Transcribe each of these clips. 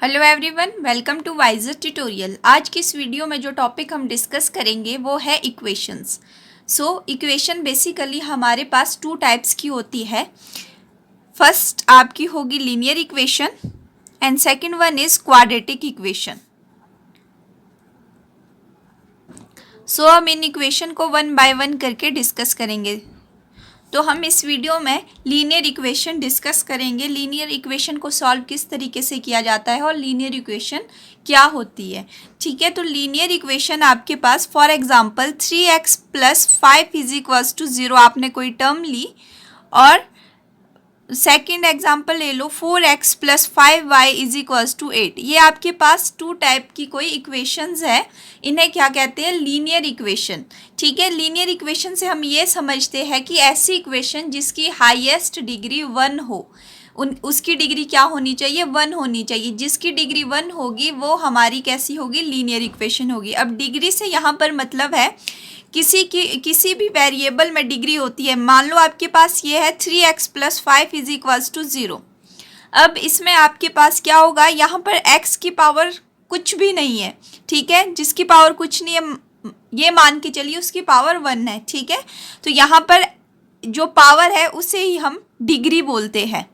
Hello everyone, welcome to Wiser tutorial. आज की इस वीडियो में जो टॉपिक हम डिस्कस करेंगे वो है इक्वेशंस। इक्वेशन बेसिकली हमारे पास टू टाइप्स की होती है। फर्स्ट आपकी होगी linear equation and second one is quadratic equation. हम इन इक्वेशन को वन बाय वन करके डिस्कस करेंगे। तो हम इस वीडियो में लीनियर इक्वेशन डिस्कस करेंगे। लीनियर इक्वेशन को सॉल्व किस तरीके से किया जाता है और लीनियर इक्वेशन क्या होती है। ठीक है, तो लीनियर इक्वेशन आपके पास फॉर एग्जांपल 3x + 5 = 0 आपने कोई टर्म ली, और सेकेंड एग्जाम्पल ले लो 4x + 5y = 8। ये आपके पास टू टाइप की कोई इक्वेशंस है, इन्हें क्या कहते हैं? Linear equation. ठीक है, लीनियर इक्वेशन से हम ये समझते हैं कि ऐसी इक्वेशन जिसकी हाईएस्ट डिग्री 1 हो, उसकी डिग्री क्या होनी चाहिए? 1 होनी चाहिए। जिसकी डिग्री 1 होगी वो हमारी कैसी होगी? लीनियर इक्वेशन होगी। अब डिग्री से यहाँ पर मतलब है किसी भी वेरिएबल में डिग्री होती है। मान लो आपके पास ये है 3x + 5 = 0। अब इसमें आपके पास क्या होगा? यहाँ पर x की पावर कुछ भी नहीं है। ठीक है, जिसकी पावर कुछ नहीं है ये मान के चलिए उसकी पावर 1 है। ठीक है, तो यहाँ पर जो पावर है उसे ही हम डिग्री बोलते हैं।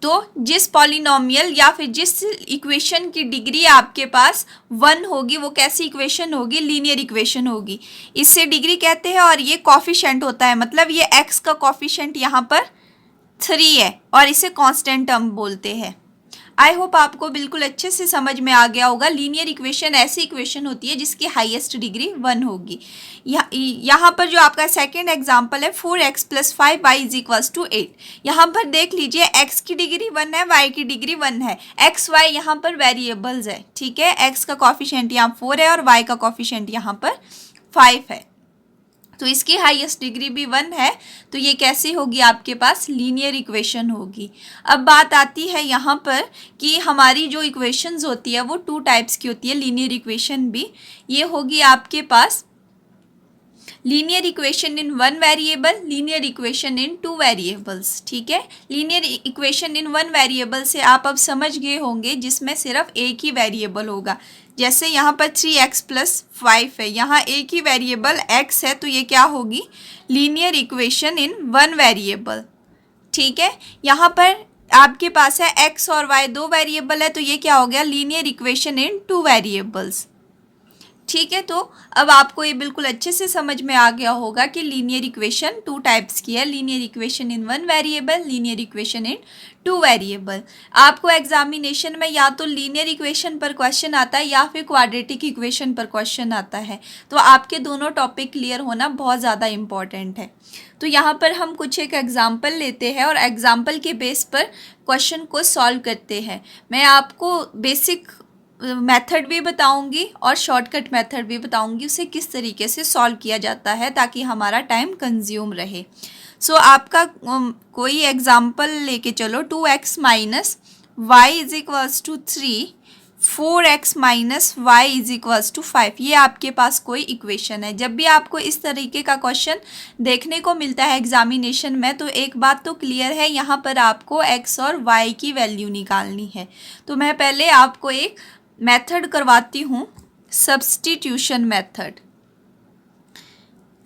तो जिस पॉलिनोमियल या फिर जिस इक्वेशन की डिग्री आपके पास 1 होगी वो कैसी इक्वेशन होगी? लीनियर इक्वेशन होगी। इससे डिग्री कहते हैं और ये कॉफिशेंट होता है, मतलब ये x का कॉफिशेंट यहाँ पर 3 है और इसे कांस्टेंट टर्म बोलते हैं। आई होप आपको बिल्कुल अच्छे से समझ में आ गया होगा। लीनियर इक्वेशन ऐसी इक्वेशन होती है जिसकी हाईएस्ट डिग्री 1 होगी। यहाँ पर जो आपका सेकेंड एग्जाम्पल है 4x + 5y = 8। यहाँ पर देख लीजिए x की डिग्री 1 है, y की डिग्री 1 है। x y यहाँ पर वेरिएबल्स है। ठीक है, x का कॉफिशेंट यहाँ 4 है और y का कॉफिशेंट यहाँ पर 5 है, तो इसकी हाईएस्ट डिग्री भी 1 है। तो ये कैसी होगी? आपके पास लीनियर इक्वेशन होगी। अब बात आती है यहाँ पर कि हमारी जो इक्वेशंस होती है वो टू टाइप्स की होती है। लीनियर इक्वेशन भी ये होगी आपके पास linear equation in 1 variable, linear equation in 2 variables. ठीक है, लीनियर इक्वेशन इन 1 वेरिएबल से आप अब समझ गए होंगे जिसमें सिर्फ एक ही वेरिएबल होगा। जैसे यहाँ पर 3x + 5 है, यहाँ एक ही वेरिएबल x है, तो ये क्या होगी? Linear equation in 1 variable. ठीक है, यहाँ पर आपके पास है x और y 2 वेरिएबल है, तो ये क्या हो गया? Linear equation in 2 variables. ठीक है, तो अब आपको ये बिल्कुल अच्छे से समझ में आ गया होगा कि लीनियर इक्वेशन टू टाइप्स की है। Linear equation in 1 variable, linear equation in 2 variable. आपको एग्जामिनेशन में या तो लीनियर इक्वेशन पर क्वेश्चन आता है या फिर क्वाड्रेटिक इक्वेशन पर क्वेश्चन आता है, तो आपके दोनों टॉपिक क्लियर होना बहुत ज़्यादा इम्पॉर्टेंट है। तो यहाँ पर हम कुछ एक एग्जाम्पल लेते हैं और एग्जाम्पल के बेस पर क्वेश्चन को सॉल्व करते हैं। मैं आपको बेसिक मेथड भी बताऊंगी और शॉर्टकट मेथड भी बताऊंगी, उसे किस तरीके से सॉल्व किया जाता है ताकि हमारा टाइम कंज्यूम रहे। आपका कोई एग्जांपल लेके चलो 2x - y = 3, 4x - y = 5। ये आपके पास कोई इक्वेशन है। जब भी आपको इस तरीके का क्वेश्चन देखने को मिलता है एग्जामिनेशन में, तो एक बात तो क्लियर है, यहाँ पर आपको x और y की वैल्यू निकालनी है। तो मैं पहले आपको एक मेथड करवाती हूँ, सब्स्टिट्यूशन मेथड।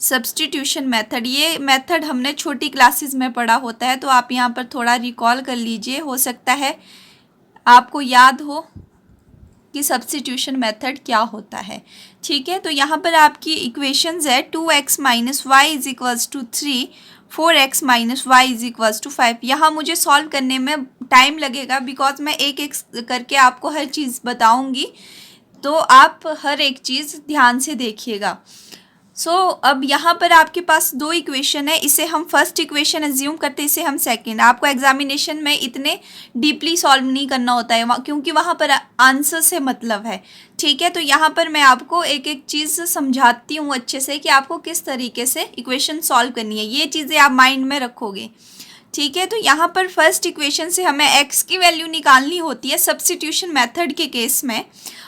सब्स्टिट्यूशन मेथड, ये मेथड हमने छोटी क्लासेस में पढ़ा होता है, तो आप यहाँ पर थोड़ा रिकॉल कर लीजिए, हो सकता है आपको याद हो कि सब्स्टिट्यूशन मेथड क्या होता है। ठीक है, तो यहाँ पर आपकी इक्वेशंस है 2x - y = 3, 4x - y = 5। यहाँ मुझे सॉल्व करने में टाइम लगेगा बिकॉज मैं एक एक करके आपको हर चीज़ बताऊँगी, तो आप हर एक चीज़ ध्यान से देखिएगा। अब यहाँ पर आपके पास दो इक्वेशन है, इसे हम फर्स्ट इक्वेशन एज्यूम करते हैं, इसे हम सेकंड। आपको एग्जामिनेशन में इतने डीपली सॉल्व नहीं करना होता है क्योंकि वहाँ पर आंसर से मतलब है। ठीक है, तो यहाँ पर मैं आपको एक एक चीज़ समझाती हूँ अच्छे से कि आपको किस तरीके से इक्वेशन सॉल्व करनी है। ये चीज़ें आप माइंड में रखोगे। ठीक है, तो यहाँ पर फर्स्ट इक्वेशन से हमें x की वैल्यू निकालनी होती है सब्स्टिट्यूशन मेथड के केस में,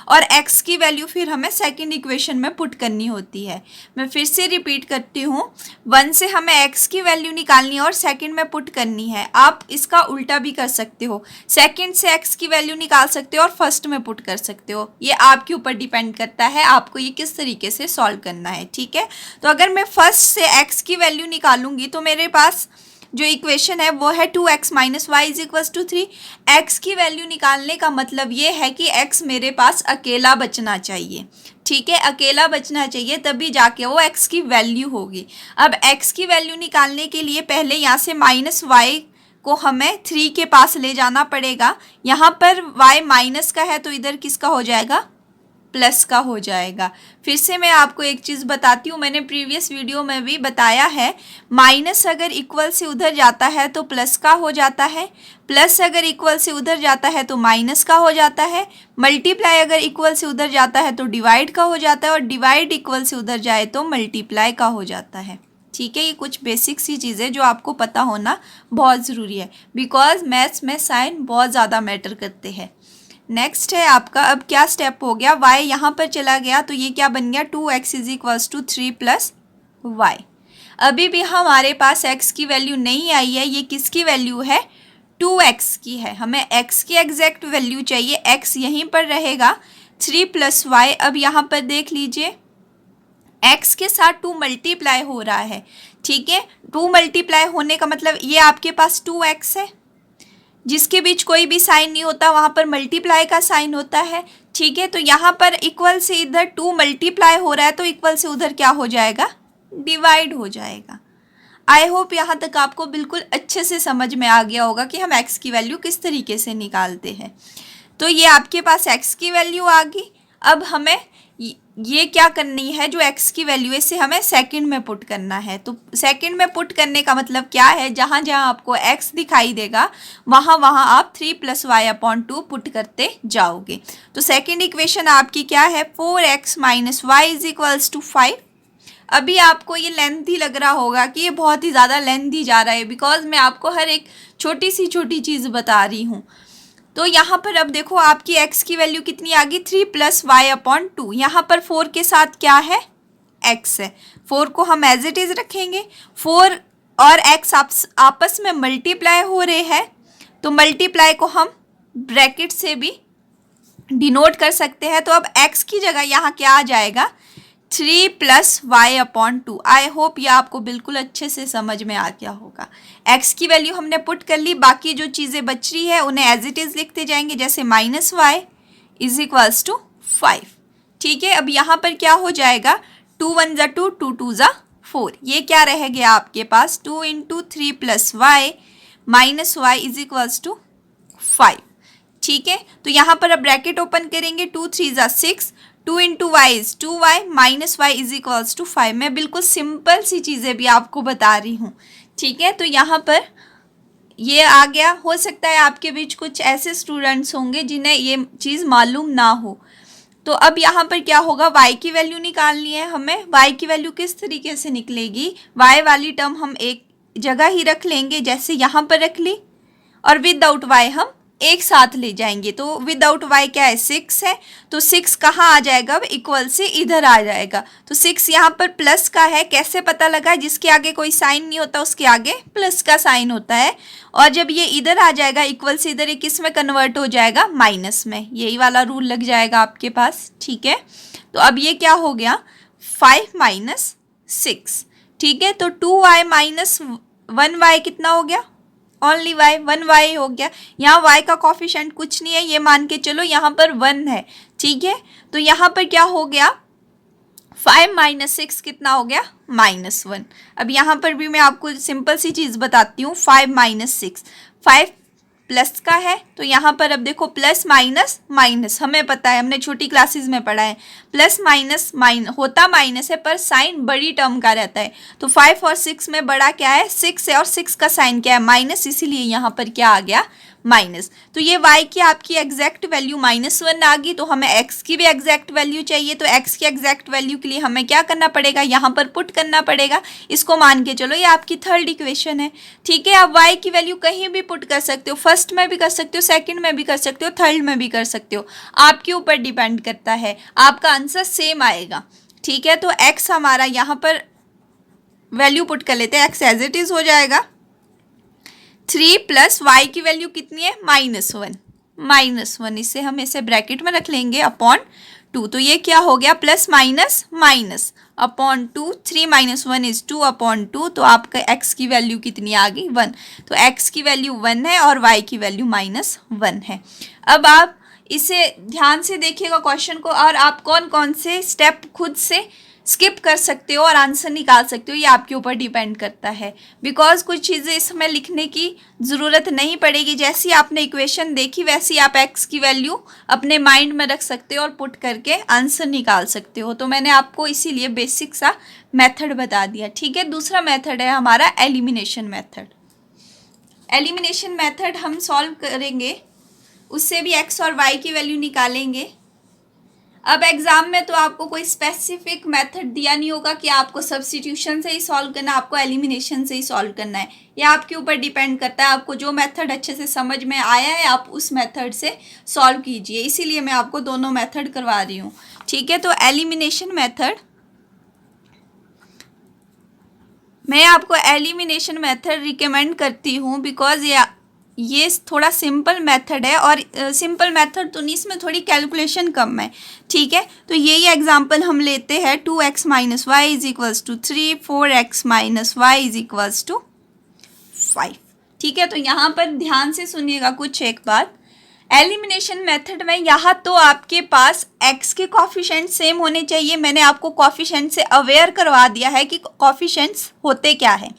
और x की वैल्यू फिर हमें सेकंड इक्वेशन में पुट करनी होती है। मैं फिर से रिपीट करती हूँ, 1 से हमें x की वैल्यू निकालनी है और सेकंड में पुट करनी है। आप इसका उल्टा भी कर सकते हो, सेकंड से x की वैल्यू निकाल सकते हो और फर्स्ट में पुट कर सकते हो। ये आपके ऊपर डिपेंड करता है आपको ये किस तरीके से सॉल्व करना है। ठीक है, तो अगर मैं फर्स्ट से x की वैल्यू निकालूंगी तो मेरे पास जो इक्वेशन है वो है 2x minus Y is equals to 3। X की वैल्यू निकालने का मतलब ये है कि x मेरे पास अकेला बचना चाहिए। ठीक है, अकेला बचना चाहिए तभी जाके वो x की वैल्यू होगी। अब x की वैल्यू निकालने के लिए पहले यहाँ से माइनस वाई को हमें 3 के पास ले जाना पड़ेगा। यहाँ पर y माइनस का है तो इधर किसका हो जाएगा, प्लस का हो जाएगा। फिर से मैं आपको एक चीज़ बताती हूँ, मैंने प्रीवियस वीडियो में भी बताया है, माइनस अगर इक्वल से उधर जाता है तो प्लस का हो जाता है, प्लस अगर इक्वल से उधर जाता है तो माइनस का हो जाता है, मल्टीप्लाई अगर इक्वल से उधर जाता है तो डिवाइड का हो जाता है, और डिवाइड इक्वल से उधर जाए तो मल्टीप्लाई का हो जाता है। ठीक है, ये कुछ बेसिक सी चीज़ें जो आपको पता होना बहुत ज़रूरी है, बिकॉज मैथ्स में साइन बहुत ज़्यादा मैटर करते हैं। नेक्स्ट है आपका, अब क्या स्टेप हो गया, y यहाँ पर चला गया तो ये क्या बन गया, 2x is equals to 3 plus Y. अभी भी हमारे पास x की वैल्यू नहीं आई है, ये किसकी वैल्यू है, 2x की है। हमें x की एग्जैक्ट वैल्यू चाहिए, x यहीं पर रहेगा, 3 प्लस वाई। अब यहाँ पर देख लीजिए x के साथ 2 मल्टीप्लाई हो रहा है। ठीक है, 2 मल्टीप्लाई होने का मतलब ये आपके पास 2x है, जिसके बीच कोई भी साइन नहीं होता वहाँ पर मल्टीप्लाई का साइन होता है। ठीक है, तो यहाँ पर इक्वल से इधर 2 मल्टीप्लाई हो रहा है तो इक्वल से उधर क्या हो जाएगा, डिवाइड हो जाएगा। आई होप यहाँ तक आपको बिल्कुल अच्छे से समझ में आ गया होगा कि हम x की वैल्यू किस तरीके से निकालते हैं। तो ये आपके पास x की वैल्यू आ गई। अब हमें ये क्या करनी है, जो x की वैल्यू है इसे हमें सेकंड में पुट करना है। तो सेकंड में पुट करने का मतलब क्या है, जहाँ जहाँ आपको x दिखाई देगा वहाँ वहाँ आप 3 प्लस वाई अपॉन 2 पुट करते जाओगे। तो सेकंड इक्वेशन आपकी क्या है, 4x minus Y is equals to 5। अभी आपको ये लेंथी लग रहा होगा कि ये बहुत ही ज़्यादा लेंथी जा रहा है, बिकॉज मैं आपको हर एक छोटी चीज़ बता रही हूँ। तो यहाँ पर अब देखो आपकी x की वैल्यू कितनी आ गई, 3 प्लस वाई अपॉन 2। यहाँ पर 4 के साथ क्या है, x है, 4 को हम एज इट इज़ रखेंगे। 4 और x आपस में मल्टीप्लाई हो रहे हैं, तो मल्टीप्लाई को हम ब्रैकेट से भी डिनोट कर सकते हैं। तो अब x की जगह यहाँ क्या आ जाएगा, 3 plus Y upon 2। I hope ये आपको बिल्कुल अच्छे से समझ में आ गया होगा। x की वैल्यू हमने पुट कर ली, बाकी जो चीज़ें बच रही है उन्हें एज इट इज़ लिखते जाएंगे, जैसे minus Y is equals to 5। ठीक है, अब यहाँ पर क्या हो जाएगा, 2 1 ज़ा 2, 2 2 ज़ा 4। ये क्या रह गया आपके पास, 2 into 3 plus Y minus Y is equals to 5। ठीक है, तो यहाँ पर अब ब्रैकेट ओपन करेंगे, 2 3 ज़ा 6, 2 into Y is 2y minus Y is equals to 5। मैं बिल्कुल सिंपल सी चीज़ें भी आपको बता रही हूँ। ठीक है, तो यहाँ पर ये आ गया। हो सकता है आपके बीच कुछ ऐसे स्टूडेंट्स होंगे जिन्हें ये चीज़ मालूम ना हो। तो अब यहाँ पर क्या होगा, y की वैल्यू निकालनी है हमें। y की वैल्यू किस तरीके से निकलेगी, y वाली टर्म हम एक जगह ही रख लेंगे, जैसे यहाँ पर रख ली, और विदाउट y हम एक साथ ले जाएंगे। तो विदाउट y क्या है, 6 है, तो 6 कहाँ आ जाएगा, अब इक्वल से इधर आ जाएगा। तो 6 यहाँ पर प्लस का है, कैसे पता लगा, जिसके आगे कोई साइन नहीं होता उसके आगे प्लस का साइन होता है, और जब ये इधर आ जाएगा इक्वल से इधर, ये किस में कन्वर्ट हो जाएगा, माइनस में। यही वाला रूल लग जाएगा आपके पास। ठीक है, तो अब ये क्या हो गया, 5 माइनस 6। ठीक है, तो 2y माइनस 1y कितना हो गया, ओनली y, 1y हो गया। यहाँ y का कॉफिशेंट कुछ नहीं है, ये मान के चलो यहाँ पर 1 है। ठीक है, तो यहाँ पर क्या हो गया, 5 माइनस 6 कितना हो गया, -1। अब यहाँ पर भी मैं आपको सिंपल सी चीज़ बताती हूँ, 5 माइनस 6, 5 प्लस का है, तो यहाँ पर अब देखो प्लस माइनस माइनस, हमें पता है, हमने छोटी क्लासेस में पढ़ा है, प्लस माइनस होता माइनस है पर साइन बड़ी टर्म का रहता है। तो 5 और 6 में बड़ा क्या है, 6 है, और 6 का साइन क्या है, माइनस, इसीलिए यहाँ पर क्या आ गया, माइनस। तो ये y की आपकी एग्जैक्ट वैल्यू -1 आ गई, तो हमें x की भी एग्जैक्ट वैल्यू चाहिए। तो x की एग्जैक्ट वैल्यू के लिए हमें क्या करना पड़ेगा, यहाँ पर पुट करना पड़ेगा। इसको मान के चलो ये आपकी थर्ड इक्वेशन है, ठीक है। आप y की वैल्यू कहीं भी पुट कर सकते हो, फर्स्ट में भी कर सकते हो, सेकंड में भी कर सकते हो, थर्ड में भी कर सकते हो, आपके ऊपर डिपेंड करता है, आपका आंसर सेम आएगा, ठीक है। तो x हमारा यहाँ पर वैल्यू पुट कर लेते हैं, x एज इट इज हो जाएगा 3 प्लस y की वैल्यू कितनी है, -1, इसे हम इसे ब्रैकेट में रख लेंगे अपॉन 2। तो ये क्या हो गया, plus minus minus upon 2, 3 - 1 = 2 upon 2। तो आपका x की वैल्यू कितनी आ गई, 1। तो x की वैल्यू 1 है और y की वैल्यू -1 है। अब आप इसे ध्यान से देखिएगा क्वेश्चन को, और आप कौन कौन से स्टेप खुद से स्किप कर सकते हो और आंसर निकाल सकते हो, ये आपके ऊपर डिपेंड करता है। बिकॉज कुछ चीज़ें इसमें लिखने की ज़रूरत नहीं पड़ेगी, जैसी आपने इक्वेशन देखी वैसी आप x की वैल्यू अपने माइंड में रख सकते हो और पुट करके आंसर निकाल सकते हो। तो मैंने आपको इसीलिए बेसिक सा मेथड बता दिया, ठीक है। दूसरा मेथड है हमारा एलिमिनेशन मेथड। एलिमिनेशन मेथड हम सॉल्व करेंगे, उससे भी x और y की वैल्यू निकालेंगे। अब एग्जाम में तो आपको कोई स्पेसिफिक मेथड दिया नहीं होगा कि आपको सब्स्टिट्यूशन से ही सॉल्व करना है, आपको एलिमिनेशन से ही सॉल्व करना है, यह आपके ऊपर डिपेंड करता है। आपको जो मेथड अच्छे से समझ में आया है आप उस मेथड से सॉल्व कीजिए, इसीलिए मैं आपको दोनों मेथड करवा रही हूँ, ठीक है। तो एलिमिनेशन मेथड, मैं आपको एलिमिनेशन मेथड रिकमेंड करती हूँ बिकॉज ये थोड़ा सिंपल मेथड है, और सिंपल मेथड तो नहीं, इसमें थोड़ी कैलकुलेशन कम है, ठीक है। तो यही एग्जांपल हम लेते हैं, 2x - y = 3, 4x - y = 5, ठीक है। तो यहाँ पर ध्यान से सुनिएगा कुछ एक बात, एलिमिनेशन मेथड में यहाँ तो आपके पास x के कॉफिशेंट सेम होने चाहिए। मैंने आपको कॉफिशेंट से अवेयर करवा दिया है कि कॉफिशेंट्स होते क्या है,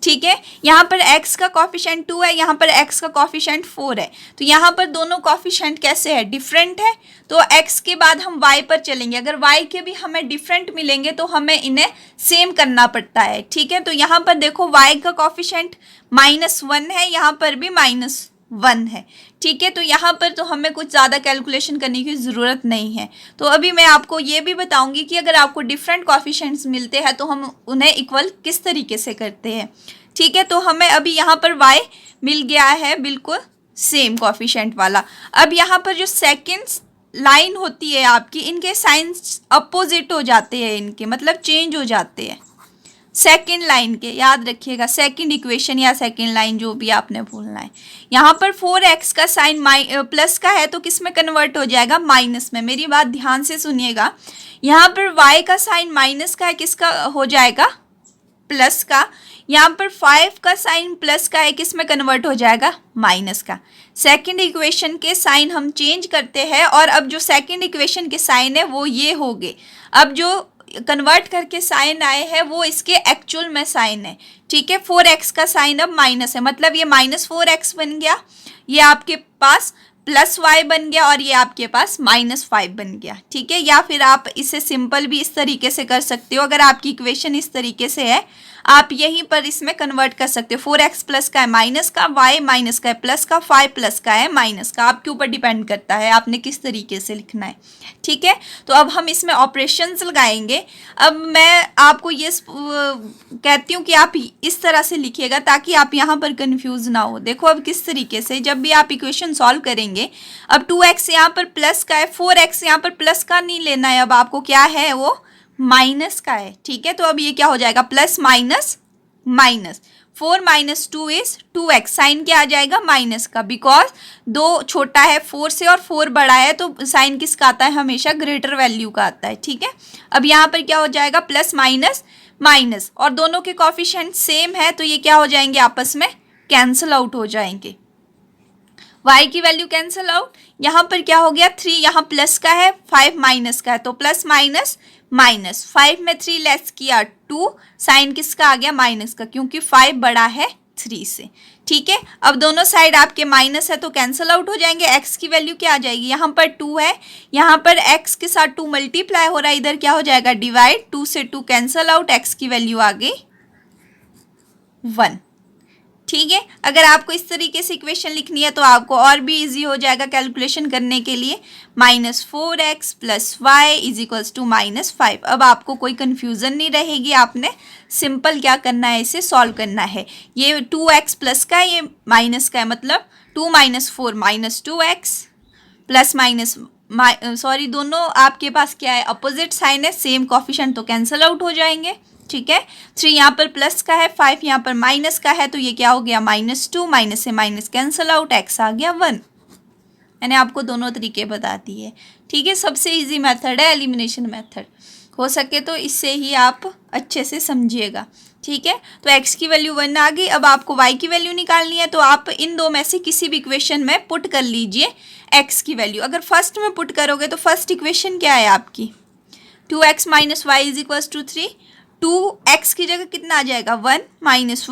ठीक है। यहाँ पर x का कॉफिशेंट 2 है, यहाँ पर x का कॉफिशेंट 4 है। तो यहाँ पर दोनों कॉफिशेंट कैसे है, डिफरेंट है। तो x के बाद हम y पर चलेंगे, अगर y के भी हमें डिफरेंट मिलेंगे तो हमें इन्हें सेम करना पड़ता है, ठीक है। तो यहाँ पर देखो y का कॉफिशेंट -1 है, यहाँ पर भी -1 है, ठीक है। तो यहाँ पर तो हमें कुछ ज़्यादा कैलकुलेशन करने की ज़रूरत नहीं है। तो अभी मैं आपको ये भी बताऊंगी कि अगर आपको डिफरेंट कॉफिशेंट्स मिलते हैं तो हम उन्हें इक्वल किस तरीके से करते हैं, ठीक है। तो हमें अभी यहाँ पर y मिल गया है बिल्कुल सेम कॉफिशेंट वाला। अब यहाँ पर जो सेकेंड लाइन होती है आपकी, इनके साइंस अपोजिट हो जाते हैं, इनके मतलब चेंज हो जाते हैं सेकेंड लाइन के, याद रखिएगा। सेकेंड इक्वेशन या सेकेंड लाइन जो भी आपने भूलना है। यहाँ पर 4x का साइन प्लस का है तो किस में कन्वर्ट हो जाएगा, माइनस में। मेरी बात ध्यान से सुनिएगा, यहाँ पर y का साइन माइनस का है, किसका हो जाएगा, प्लस का। यहाँ पर 5 का साइन प्लस का है, किस में कन्वर्ट हो जाएगा, माइनस का। सेकेंड इक्वेशन के साइन हम चेंज करते हैं, और अब जो सेकेंड इक्वेशन के साइन है वो ये हो गए। अब जो कन्वर्ट करके साइन आए हैं वो इसके एक्चुअल में साइन है, ठीक है। 4x का साइन अब माइनस है, मतलब ये -4x बन गया, ये आपके पास +y बन गया, और ये आपके पास -5 बन गया, ठीक है। या फिर आप इसे सिंपल भी इस तरीके से कर सकते हो, अगर आपकी इक्वेशन इस तरीके से है आप यहीं पर इसमें कन्वर्ट कर सकते हो। 4x प्लस का है माइनस का, y माइनस का है प्लस का, 5 प्लस का है माइनस का। आपके ऊपर डिपेंड करता है आपने किस तरीके से लिखना है, ठीक है। तो अब हम इसमें ऑपरेशंस लगाएंगे। अब मैं आपको ये कहती हूँ कि आप इस तरह से लिखिएगा ताकि आप यहाँ पर कंफ्यूज ना हो। देखो अब किस तरीके से जब भी आप इक्वेशन सॉल्व करेंगे, अब 2x यहाँ पर प्लस का है, 4x यहाँ पर प्लस का नहीं लेना है, अब आपको क्या है वो माइनस का है, ठीक है। तो अब ये क्या हो जाएगा, plus minus minus, 4 - 2 = 2x, sign क्या आ जाएगा, माइनस का, बिकॉज 2 छोटा है 4 से और 4 बड़ा है, तो साइन किसका आता है, हमेशा ग्रेटर वैल्यू का आता है, ठीक है। अब यहाँ पर क्या हो जाएगा, प्लस माइनस माइनस, और दोनों के कॉफिशिएंट सेम है तो ये क्या हो जाएंगे, आपस में कैंसिल आउट हो जाएंगे। y की वैल्यू कैंसिल आउट, यहाँ पर क्या हो गया, 3 यहाँ प्लस का है, 5 माइनस का है, तो प्लस माइनस माइनस, 5 में 3 लेस किया 2, साइन किसका आ गया, माइनस का, क्योंकि 5 बड़ा है 3 से, ठीक है। अब दोनों साइड आपके माइनस है तो कैंसिल आउट हो जाएंगे। x की वैल्यू क्या आ जाएगी, यहाँ पर 2 है, यहाँ पर x के साथ 2 मल्टीप्लाई हो रहा है, इधर क्या हो जाएगा, डिवाइड, 2 से 2 कैंसिल आउट, x की वैल्यू आ गई 1, ठीक है। अगर आपको इस तरीके से इक्वेशन लिखनी है तो आपको और भी इजी हो जाएगा कैलकुलेशन करने के लिए। -4x + y = -5। अब आपको कोई कन्फ्यूज़न नहीं रहेगी, आपने सिंपल क्या करना है, इसे सॉल्व करना है। ये 2x प्लस का है, ये माइनस का है, मतलब 2 - 4 -2x प्लस माइनस सॉरी दोनों आपके पास क्या है, अपोजिट साइन है, सेम कोफिशिएंट तो कैंसिल आउट हो जाएंगे। ठीक है, 3 यहाँ पर प्लस का है, 5 यहाँ पर माइनस का है, तो ये क्या हो गया -2, माइनस से माइनस कैंसिल आउट, x आ गया 1। मैंने आपको दोनों तरीके बता दिए। ठीक है, सबसे इजी मेथड है एलिमिनेशन मेथड, हो सके तो इससे ही आप अच्छे से समझिएगा। ठीक है, तो x की वैल्यू 1 आ गई। अब आपको y की वैल्यू निकालनी है, तो आप इन दो में से किसी भी इक्वेशन में पुट कर लीजिए x की वैल्यू। अगर फर्स्ट में पुट करोगे तो फर्स्ट इक्वेशन क्या है आपकी, 2x - y = 3। 2x की जगह कितना आ जाएगा 1, - y =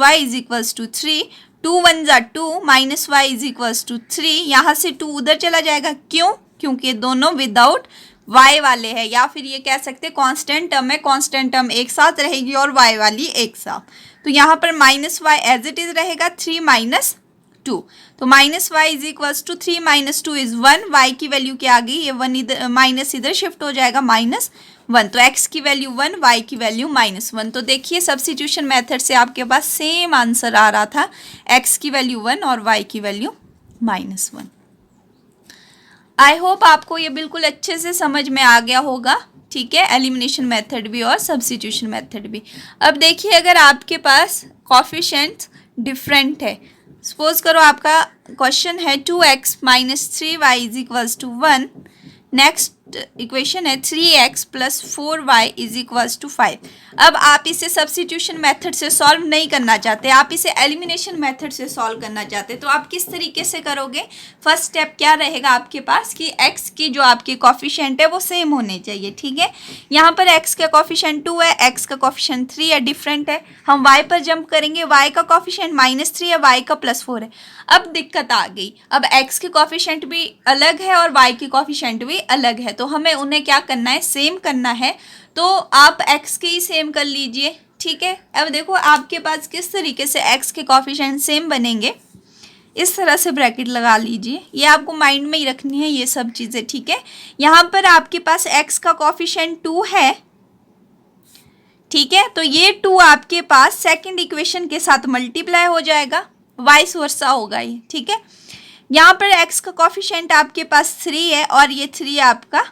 3। 2 × 1 = 2, -y = 3। यहाँ से 2 उधर चला जाएगा, क्यों, क्योंकि दोनों विदाउट y वाले हैं, या फिर ये कह सकते हैं कांस्टेंट टर्म है, कांस्टेंट टर्म एक साथ रहेगी और y वाली एक साथ। तो यहाँ पर -y एज इट इज रहेगा, 3 - 2। तो -y = 3 - 2 = 1। y की वैल्यू क्या आ गई, ये 1 इधर माइनस इधर शिफ्ट हो जाएगा, -1। तो x की वैल्यू 1, y की वैल्यू -1। तो देखिए सब्स्टिट्यूशन मेथड से आपके पास सेम आंसर आ रहा था, x की वैल्यू 1 और y की वैल्यू -1। आई होप आपको ये बिल्कुल अच्छे से समझ में आ गया होगा। ठीक है, एलिमिनेशन मेथड भी और सब्स्टिट्यूशन मेथड भी। अब देखिए अगर आपके पास कोफिशिएंट्स डिफरेंट है, सपोज करो आपका क्वेश्चन है 2x - 3y = 1। नेक्स्ट इक्वेशन है 3x + 4y = 5। अब आप इसे सब्स्टिट्यूशन मेथड से सॉल्व नहीं करना चाहते, आप इसे एलिमिनेशन मेथड से सॉल्व करना चाहते, तो आप किस तरीके से करोगे। फर्स्ट स्टेप क्या रहेगा आपके पास कि x की जो आपके कोफिशिएंट है वो सेम होने चाहिए। ठीक है, यहाँ पर x का कोफिशिएंट 2 है, x का कोफिशिएंट 3 है, डिफरेंट है। हम y पर जंप करेंगे, y का कोफिशिएंट -3 है, y का +4 है। अब दिक्कत आ गई, अब x के कोफिशिएंट भी अलग है और y के कोफिशिएंट भी अलग है, तो हमें उन्हें क्या करना है, सेम करना है। तो आप x के ही सेम कर लीजिए। ठीक है, अब देखो आपके पास किस तरीके से x के कोफिशिएंट सेम बनेंगे, इस तरह से ब्रैकेट लगा लीजिए, ये आपको माइंड में ही रखनी है ये सब चीज़ें। ठीक है, यहाँ पर आपके पास x का कोफिशिएंट 2 है। ठीक है, तो ये 2 आपके पास सेकंड इक्वेशन के साथ मल्टीप्लाई हो जाएगा, वाइस वर्सा होगा ये। ठीक है, यहाँ पर x का कोफिशिएंट आपके पास 3 है और ये 3 आपका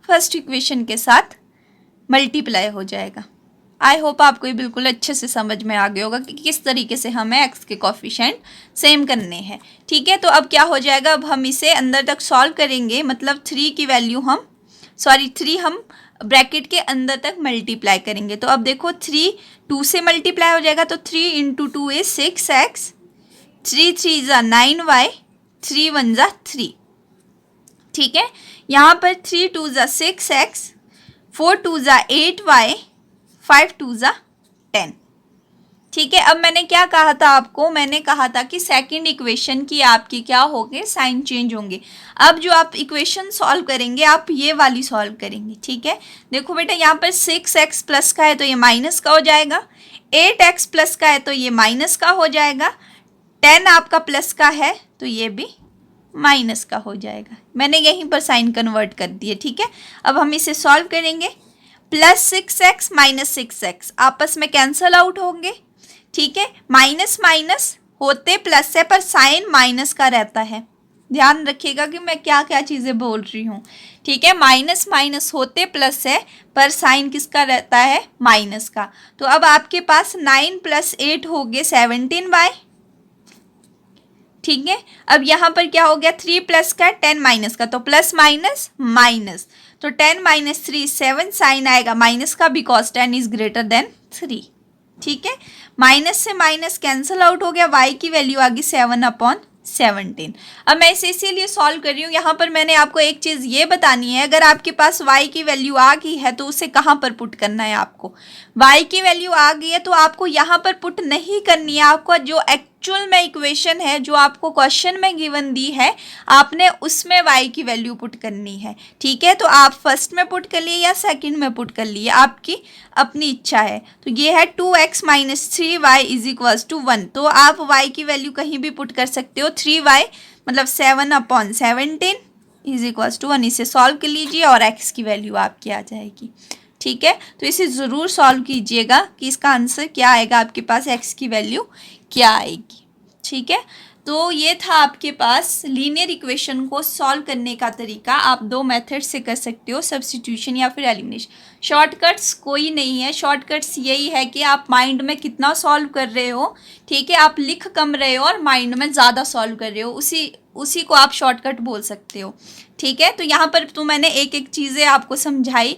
फर्स्ट इक्वेशन के साथ मल्टीप्लाई हो जाएगा। आई होप आपको ये बिल्कुल अच्छे से समझ में आ गया होगा कि किस तरीके से हमें x के कोफिशिएंट सेम करने हैं। ठीक है, तो अब क्या हो जाएगा, अब हम इसे अंदर तक सॉल्व करेंगे, मतलब 3 की वैल्यू हम 3 हम ब्रैकेट के अंदर तक मल्टीप्लाई करेंगे। तो अब देखो 3 2 से मल्टीप्लाई हो जाएगा, तो 3 × 2 = 6x, 3 3 = 9y, 3 1 = 3। ठीक है, यहाँ पर 3 2 = 6x, 4 2 = 8y, 5 2 = 10। ठीक है, अब मैंने क्या कहा था आपको, मैंने कहा था कि सेकंड इक्वेशन की आपकी क्या होंगे, साइन चेंज होंगे। अब जो आप इक्वेशन सॉल्व करेंगे आप ये वाली सॉल्व करेंगे। ठीक है, देखो बेटा यहाँ पर 6x प्लस का है तो ये माइनस का हो जाएगा, 8x प्लस का है तो ये माइनस का हो जाएगा, 10 आपका प्लस का है तो ये भी माइनस का हो जाएगा। मैंने यहीं पर साइन कन्वर्ट कर दिए। ठीक है, अब हम इसे सॉल्व करेंगे, +6x - 6x आपस में कैंसल आउट होंगे। ठीक है, माइनस माइनस होते प्लस है पर साइन माइनस का रहता है, ध्यान रखिएगा कि मैं क्या क्या चीज़ें बोल रही हूँ। ठीक है, माइनस माइनस होते प्लस है पर साइन किसका रहता है, माइनस का। तो अब आपके पास 9 + 8 हो गए 17y। ठीक है, अब यहाँ पर क्या हो गया, 3 प्लस का 10 माइनस का, तो प्लस माइनस माइनस, तो 10 - 3 7, साइन आएगा माइनस का बिकॉज 10 > 3। ठीक है, माइनस से माइनस कैंसिल आउट हो गया, y की वैल्यू आ गई 7/17। अब मैं इसे इसीलिए सॉल्व कर रही हूँ, यहाँ पर मैंने आपको एक चीज़ ये बतानी है, अगर आपके पास y की वैल्यू आ गई है तो उसे कहाँ पर पुट करना है आपको, y की वैल्यू आ गई है तो आपको यहाँ पर पुट नहीं करनी है, आपको जो एक्चुअल में इक्वेशन है जो आपको क्वेश्चन में गिवन दी है आपने उसमें y की वैल्यू पुट करनी है। ठीक है, तो आप फर्स्ट में पुट कर लिए या सेकंड में पुट कर लिए, आपकी अपनी इच्छा है। तो ये है 2x minus 3y is equals to 1, तो आप y की वैल्यू कहीं भी पुट कर सकते हो। 3y मतलब 7/17 इज इक्वल्स टू 1, इसे सॉल्व कर लीजिए और x की वैल्यू आपकी आ जाएगी। ठीक है, तो इसे ज़रूर सॉल्व कीजिएगा कि इसका आंसर क्या आएगा, आपके पास x की वैल्यू क्या आएगी। ठीक है, तो ये था आपके पास लीनियर इक्वेशन को सॉल्व करने का तरीका। आप दो मेथड से कर सकते हो, सब्स्टिट्यूशन या फिर एलिमिनेशन। शॉर्टकट्स कोई नहीं है, शॉर्टकट्स यही है कि आप माइंड में कितना सॉल्व कर रहे हो। ठीक है, आप लिख कम रहे हो और माइंड में ज़्यादा सॉल्व कर रहे हो, उसी को आप शॉर्टकट बोल सकते हो। ठीक है, तो यहाँ पर तो मैंने एक एक चीज़ें आपको समझाई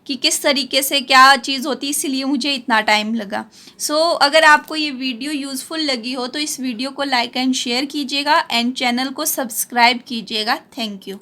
कि किस तरीके से क्या चीज़ होती है, इसीलिए मुझे इतना टाइम लगा। अगर आपको ये वीडियो यूज़फुल लगी हो तो इस वीडियो को लाइक एंड शेयर कीजिएगा एंड चैनल को सब्सक्राइब कीजिएगा। Thank you.